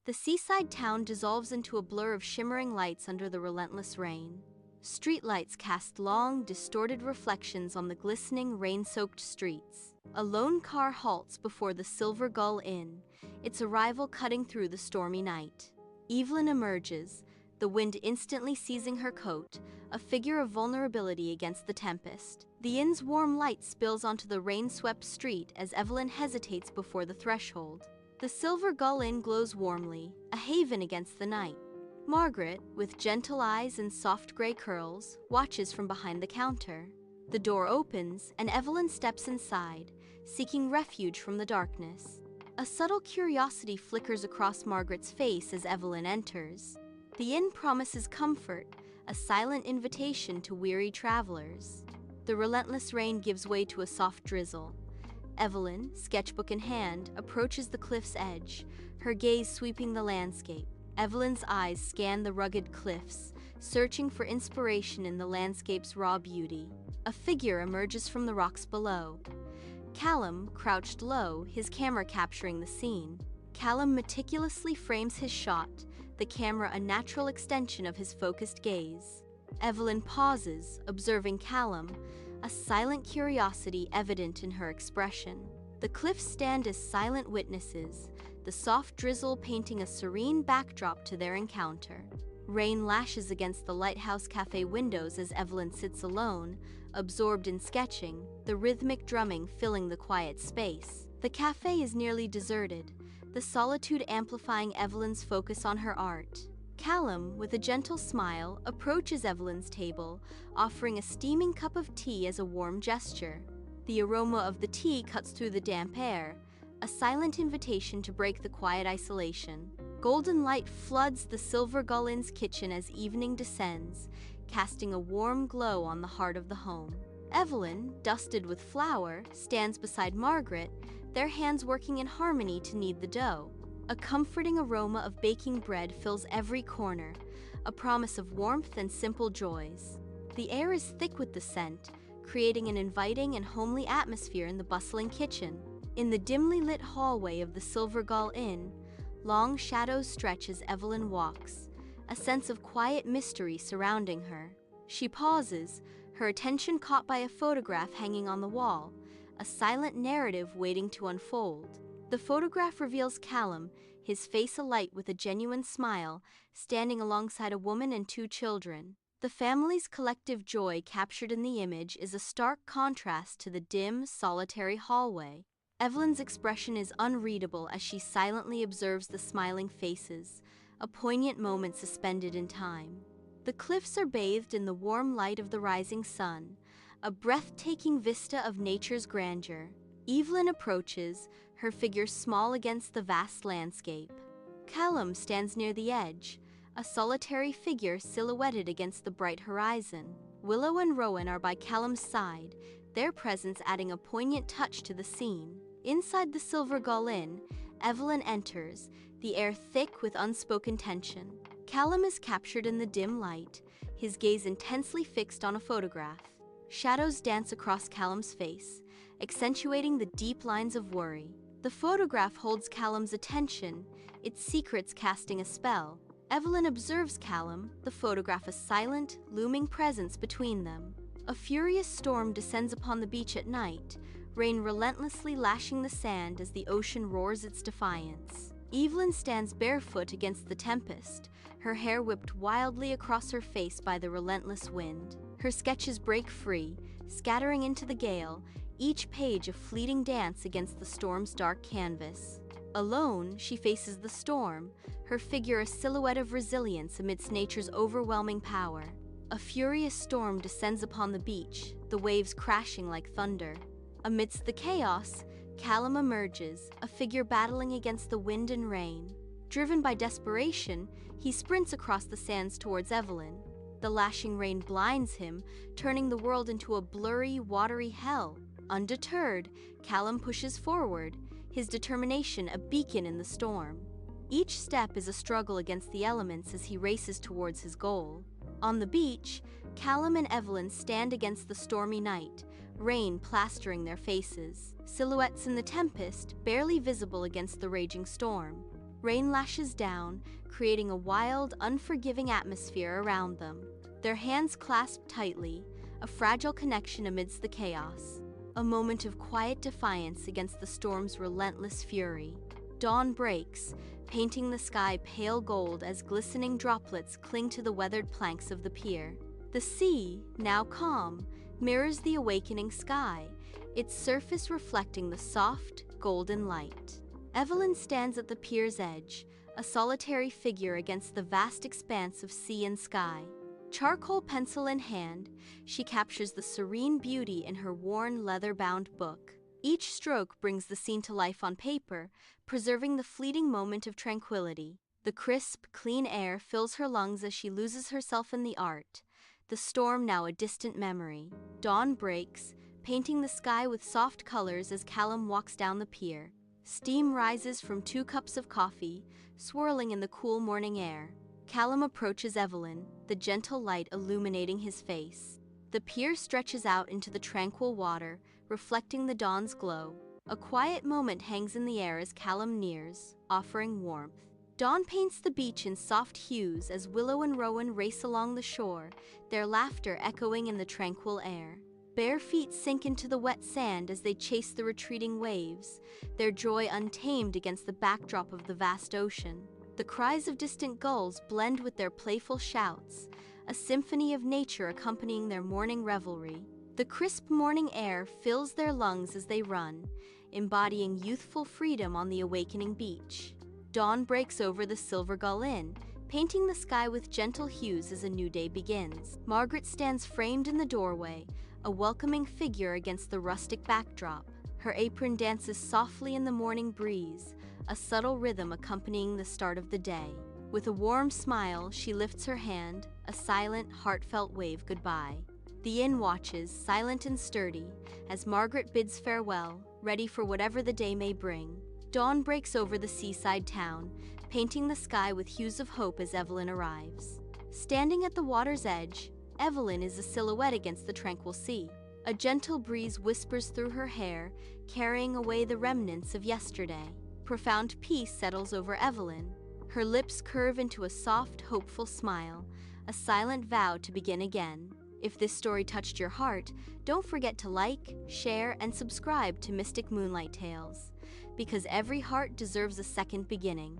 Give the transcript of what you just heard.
The seaside town dissolves into a blur of shimmering lights under the relentless rain. Streetlights cast long, distorted reflections on the glistening, rain-soaked streets. A lone car halts before the Silver Gull Inn, its arrival cutting through the stormy night. Evelyn emerges, the wind instantly seizing her coat, a figure of vulnerability against the tempest. The inn's warm light spills onto the rain-swept street as Evelyn hesitates before the threshold. The Silver Gull Inn glows warmly, a haven against the night. Margaret, with gentle eyes and soft gray curls, watches from behind the counter. The door opens, and Evelyn steps inside, seeking refuge from the darkness. A subtle curiosity flickers across Margaret's face as Evelyn enters. The inn promises comfort, a silent invitation to weary travelers. The relentless rain gives way to a soft drizzle. Evelyn, sketchbook in hand, approaches the cliff's edge, her gaze sweeping the landscape. Evelyn's eyes scan the rugged cliffs, searching for inspiration in the landscape's raw beauty. A figure emerges from the rocks below. Callum, crouched low, his camera capturing the scene. Callum meticulously frames his shot, the camera a natural extension of his focused gaze. Evelyn pauses, observing Callum, a silent curiosity evident in her expression. The cliffs stand as silent witnesses, the soft drizzle painting a serene backdrop to their encounter. Rain lashes against the Lighthouse Cafe windows as Evelyn sits alone, absorbed in sketching, the rhythmic drumming filling the quiet space. The cafe is nearly deserted, the solitude amplifying Evelyn's focus on her art. Callum, with a gentle smile, approaches Evelyn's table, offering a steaming cup of tea as a warm gesture. The aroma of the tea cuts through the damp air, a silent invitation to break the quiet isolation. Golden light floods the Silver Gull Inn's kitchen as evening descends, casting a warm glow on the heart of the home. Evelyn, dusted with flour, stands beside Margaret, their hands working in harmony to knead the dough. A comforting aroma of baking bread fills every corner, a promise of warmth and simple joys. The air is thick with the scent, creating an inviting and homely atmosphere in the bustling kitchen. In the dimly lit hallway of the Silver Gull Inn, long shadows stretch as Evelyn walks, a sense of quiet mystery surrounding her. She pauses, her attention caught by a photograph hanging on the wall, a silent narrative waiting to unfold. The photograph reveals Callum, his face alight with a genuine smile, standing alongside a woman and two children. The family's collective joy captured in the image is a stark contrast to the dim, solitary hallway. Evelyn's expression is unreadable as she silently observes the smiling faces, a poignant moment suspended in time. The cliffs are bathed in the warm light of the rising sun, a breathtaking vista of nature's grandeur. Evelyn approaches, her figure small against the vast landscape. Callum stands near the edge, a solitary figure silhouetted against the bright horizon. Willow and Rowan are by Callum's side, their presence adding a poignant touch to the scene. Inside the Silver Gull Inn, Evelyn enters, the air thick with unspoken tension. Callum is captured in the dim light, his gaze intensely fixed on a photograph. Shadows dance across Callum's face, accentuating the deep lines of worry. The photograph holds Callum's attention, its secrets casting a spell. Evelyn observes Callum, the photograph a silent, looming presence between them. A furious storm descends upon the beach at night, rain relentlessly lashing the sand as the ocean roars its defiance. Evelyn stands barefoot against the tempest, her hair whipped wildly across her face by the relentless wind. Her sketches break free, scattering into the gale, each page a fleeting dance against the storm's dark canvas. Alone, she faces the storm, her figure a silhouette of resilience amidst nature's overwhelming power. A furious storm descends upon the beach, the waves crashing like thunder. Amidst the chaos, Callum emerges, a figure battling against the wind and rain. Driven by desperation, he sprints across the sands towards Evelyn. The lashing rain blinds him, turning the world into a blurry, watery hell. Undeterred, Callum pushes forward, his determination a beacon in the storm. Each step is a struggle against the elements as he races towards his goal. On the beach, Callum and Evelyn stand against the stormy night, rain plastering their faces, silhouettes in the tempest barely visible against the raging storm. Rain lashes down, creating a wild, unforgiving atmosphere around them. Their hands clasp tightly, a fragile connection amidst the chaos. A moment of quiet defiance against the storm's relentless fury. Dawn breaks, painting the sky pale gold as glistening droplets cling to the weathered planks of the pier. The sea, now calm, mirrors the awakening sky, its surface reflecting the soft, golden light. Evelyn stands at the pier's edge, a solitary figure against the vast expanse of sea and sky. Charcoal pencil in hand, she captures the serene beauty in her worn leather-bound book. Each stroke brings the scene to life on paper, preserving the fleeting moment of tranquility. The crisp, clean air fills her lungs as she loses herself in the art, the storm now a distant memory. Dawn breaks, painting the sky with soft colors as Callum walks down the pier. Steam rises from 2 cups of coffee, swirling in the cool morning air. Callum approaches Evelyn, the gentle light illuminating his face. The pier stretches out into the tranquil water, reflecting the dawn's glow. A quiet moment hangs in the air as Callum nears, offering warmth. Dawn paints the beach in soft hues as Willow and Rowan race along the shore, their laughter echoing in the tranquil air. Bare feet sink into the wet sand as they chase the retreating waves, their joy untamed against the backdrop of the vast ocean. The cries of distant gulls blend with their playful shouts, a symphony of nature accompanying their morning revelry. The crisp morning air fills their lungs as they run, embodying youthful freedom on the awakening beach. Dawn breaks over the Silver Gull Inn, painting the sky with gentle hues as a new day begins. Margaret stands framed in the doorway, a welcoming figure against the rustic backdrop. Her apron dances softly in the morning breeze, a subtle rhythm accompanying the start of the day. With a warm smile, she lifts her hand, a silent, heartfelt wave goodbye. The inn watches, silent and sturdy, as Margaret bids farewell, ready for whatever the day may bring. Dawn breaks over the seaside town, painting the sky with hues of hope as Evelyn arrives. Standing at the water's edge, Evelyn is a silhouette against the tranquil sea. A gentle breeze whispers through her hair, carrying away the remnants of yesterday. Profound peace settles over Evelyn. Her lips curve into a soft, hopeful smile, a silent vow to begin again. If this story touched your heart, don't forget to like, share, and subscribe to Mystic Moonlight Tales, because every heart deserves a second beginning.